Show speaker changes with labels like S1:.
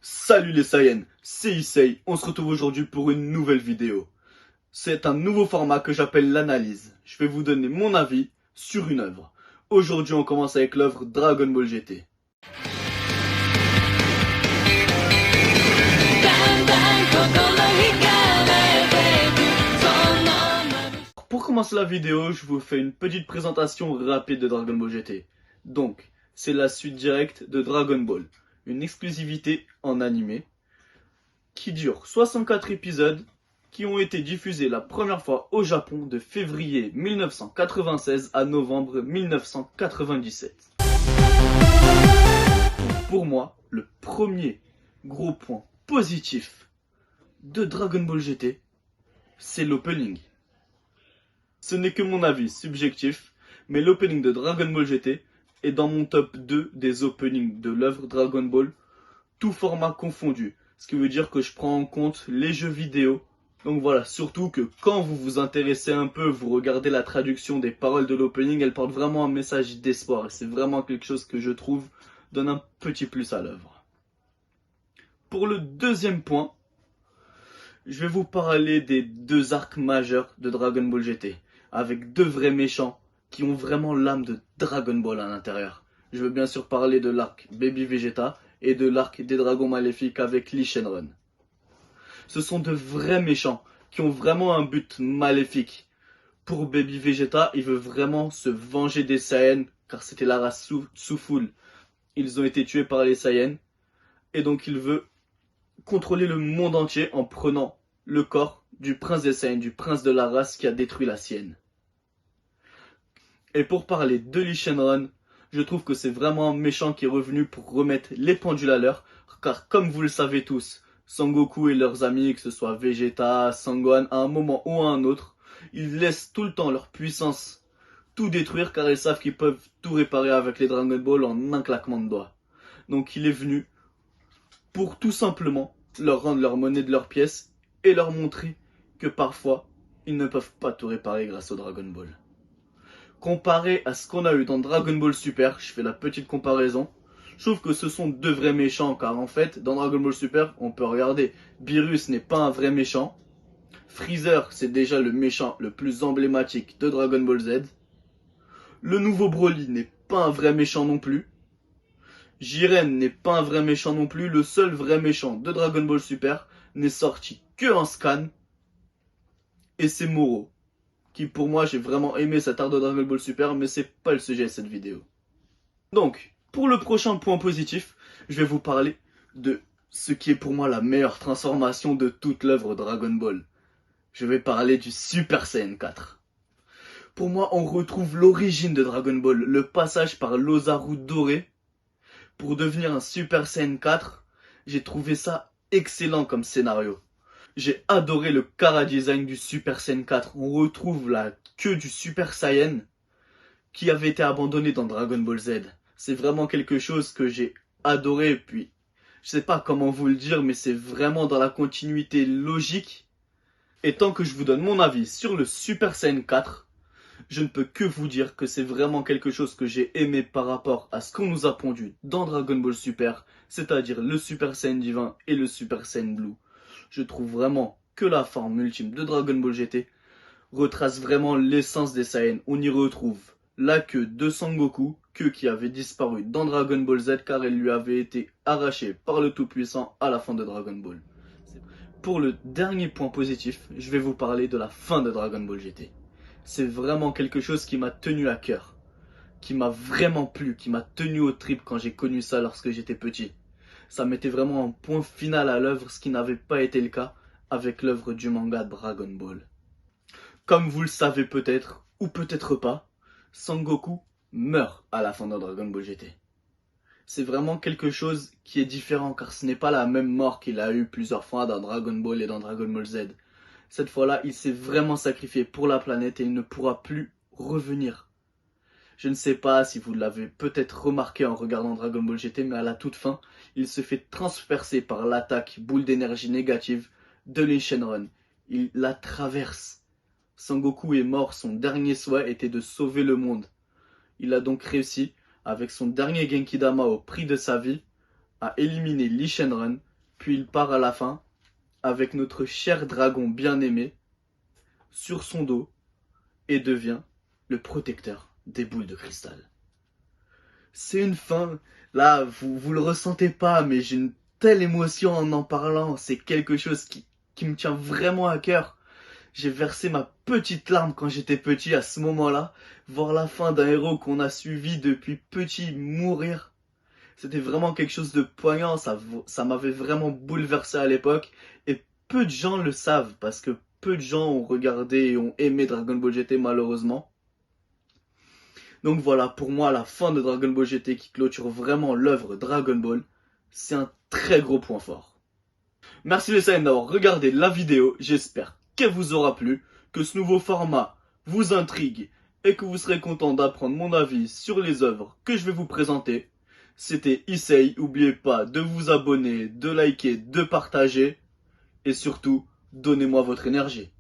S1: Salut les Saiyans, c'est Issei, on se retrouve aujourd'hui pour une nouvelle vidéo. C'est un nouveau format que j'appelle l'analyse. Je vais vous donner mon avis sur une œuvre. Aujourd'hui on commence avec l'œuvre Dragon Ball GT. Pour commencer la vidéo, je vous fais une petite présentation rapide de Dragon Ball GT. Donc, c'est la suite directe de Dragon Ball, une exclusivité en animé qui dure 64 épisodes qui ont été diffusés la première fois au Japon de février 1996 à novembre 1997. Pour moi, le premier gros point positif de Dragon Ball GT, c'est l'opening. Ce n'est que mon avis subjectif, mais l'opening de Dragon Ball GT est dans mon top 2 des openings de l'œuvre Dragon Ball, tout format confondu. Ce qui veut dire que je prends en compte les jeux vidéo. Donc voilà, surtout que quand vous vous intéressez un peu, vous regardez la traduction des paroles de l'opening, elle porte vraiment un message d'espoir. Et c'est vraiment quelque chose que je trouve donne un petit plus à l'œuvre. Pour le deuxième point, je vais vous parler des deux arcs majeurs de Dragon Ball GT, avec deux vrais méchants qui ont vraiment l'âme de Dragon Ball à l'intérieur. Je veux bien sûr parler de l'arc Baby Vegeta et de l'arc des dragons maléfiques avec Lee Shenron. Ce sont de vrais méchants qui ont vraiment un but maléfique. Pour Baby Vegeta, il veut vraiment se venger des Saiyans, car c'était la race Souful. Ils ont été tués par les Saiyans, et donc il veut contrôler le monde entier en prenant le corps du prince des Saiyans, du prince de la race qui a détruit la sienne. Et pour parler de Lee Shenron, je trouve que c'est vraiment un méchant qui est revenu pour remettre les pendules à l'heure, car comme vous le savez tous, Sangoku et leurs amis, que ce soit Vegeta, Sangohan, à un moment ou à un autre, ils laissent tout le temps leur puissance tout détruire car ils savent qu'ils peuvent tout réparer avec les Dragon Ball en un claquement de doigts. Donc il est venu pour tout simplement leur rendre leur monnaie de leurs pièces et leur montrer que parfois ils ne peuvent pas tout réparer grâce au Dragon Ball. Comparé à ce qu'on a eu dans Dragon Ball Super, je fais la petite comparaison, je trouve que ce sont deux vrais méchants, car en fait, dans Dragon Ball Super, on peut regarder, Beerus n'est pas un vrai méchant, Freezer, c'est déjà le méchant le plus emblématique de Dragon Ball Z, le nouveau Broly n'est pas un vrai méchant non plus, Jiren n'est pas un vrai méchant non plus, le seul vrai méchant de Dragon Ball Super n'est sorti que en scan, et c'est Moro, qui pour moi j'ai vraiment aimé cet art de Dragon Ball Super, mais c'est pas le sujet de cette vidéo. Donc, pour le prochain point positif, je vais vous parler de ce qui est pour moi la meilleure transformation de toute l'œuvre Dragon Ball. Je vais parler du Super Saiyan 4. Pour moi, on retrouve l'origine de Dragon Ball, le passage par l'Ozaru doré pour devenir un Super Saiyan 4. J'ai trouvé ça excellent comme scénario. J'ai adoré le chara-design du Super Saiyan 4. On retrouve la queue du Super Saiyan qui avait été abandonnée dans Dragon Ball Z. C'est vraiment quelque chose que j'ai adoré. Puis, je sais pas comment vous le dire, mais c'est vraiment dans la continuité logique. Et tant que je vous donne mon avis sur le Super Saiyan 4, je ne peux que vous dire que c'est vraiment quelque chose que j'ai aimé par rapport à ce qu'on nous a pondu dans Dragon Ball Super, c'est-à-dire le Super Saiyan divin et le Super Saiyan Blue. Je trouve vraiment que la forme ultime de Dragon Ball GT retrace vraiment l'essence des Saiyans. On y retrouve la queue de Sangoku, queue qui avait disparu dans Dragon Ball Z car elle lui avait été arrachée par le Tout-Puissant à la fin de Dragon Ball. Pour le dernier point positif, je vais vous parler de la fin de Dragon Ball GT. C'est vraiment quelque chose qui m'a tenu à cœur, qui m'a vraiment plu, qui m'a tenu aux tripes quand j'ai connu ça lorsque j'étais petit. Ça mettait vraiment un point final à l'œuvre, ce qui n'avait pas été le cas avec l'œuvre du manga Dragon Ball. Comme vous le savez peut-être, ou peut-être pas, Sangoku meurt à la fin de Dragon Ball GT. C'est vraiment quelque chose qui est différent, car ce n'est pas la même mort qu'il a eu plusieurs fois dans Dragon Ball et dans Dragon Ball Z. Cette fois-là, il s'est vraiment sacrifié pour la planète et il ne pourra plus revenir. Je ne sais pas si vous l'avez peut-être remarqué en regardant Dragon Ball GT, mais à la toute fin, il se fait transpercer par l'attaque boule d'énergie négative de Lee Shenron. Il la traverse. Sangoku est mort, son dernier souhait était de sauver le monde. Il a donc réussi, avec son dernier Genki Dama au prix de sa vie, à éliminer Lee Shenron, puis il part à la fin avec notre cher dragon bien-aimé sur son dos et devient le protecteur des boules de cristal. C'est une fin, là, vous le ressentez pas, mais j'ai une telle émotion en parlant. C'est quelque chose qui me tient vraiment à cœur. J'ai versé ma petite larme quand j'étais petit à ce moment-là. Voir la fin d'un héros qu'on a suivi depuis petit mourir. C'était vraiment quelque chose de poignant, ça m'avait vraiment bouleversé à l'époque. Et peu de gens le savent, parce que peu de gens ont regardé et ont aimé Dragon Ball GT malheureusement. Donc voilà, pour moi, la fin de Dragon Ball GT qui clôture vraiment l'œuvre Dragon Ball, c'est un très gros point fort. Merci les Saiyans d'avoir regardé la vidéo, j'espère qu'elle vous aura plu, que ce nouveau format vous intrigue et que vous serez content d'apprendre mon avis sur les œuvres que je vais vous présenter. C'était Issei, n'oubliez pas de vous abonner, de liker, de partager et surtout, donnez-moi votre énergie.